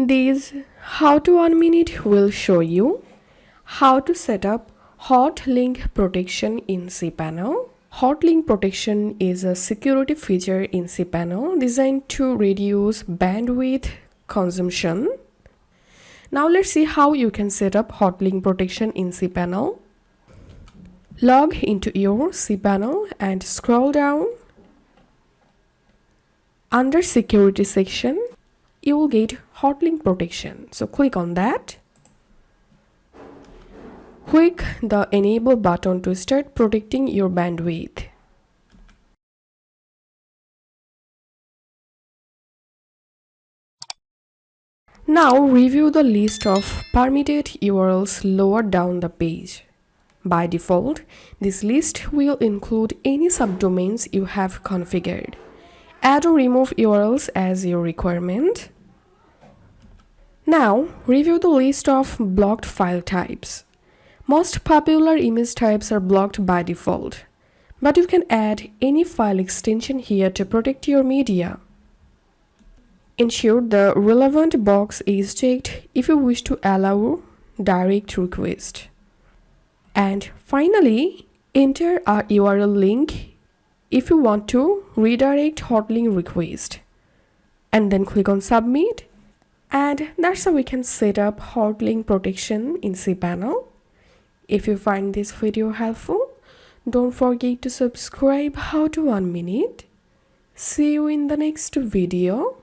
This How to 1 minute will show you how to set up Hotlink protection in cPanel. Hotlink protection is a security feature in cPanel designed to reduce bandwidth consumption. Now let's see how you can set up Hotlink protection in cPanel. Log into your cPanel and scroll down. Under security section, you will get Hotlink protection. So click on that. Click the enable button to start protecting your bandwidth. Now review the list of permitted URLs lower down the page. By default, this list will include any subdomains you have configured. Add or remove URLs as your requirement. Now, review the list of blocked file types. Most popular image types are blocked by default, but you can add any file extension here to protect your media. Ensure the relevant box is checked if you wish to allow direct request. And finally, enter a URL link if you want to redirect Hotlink request, and then click on submit. And that's how we can set up Hotlink protection in cPanel. If you find this video helpful, don't forget to subscribe How to 1 minute. See you in the next video.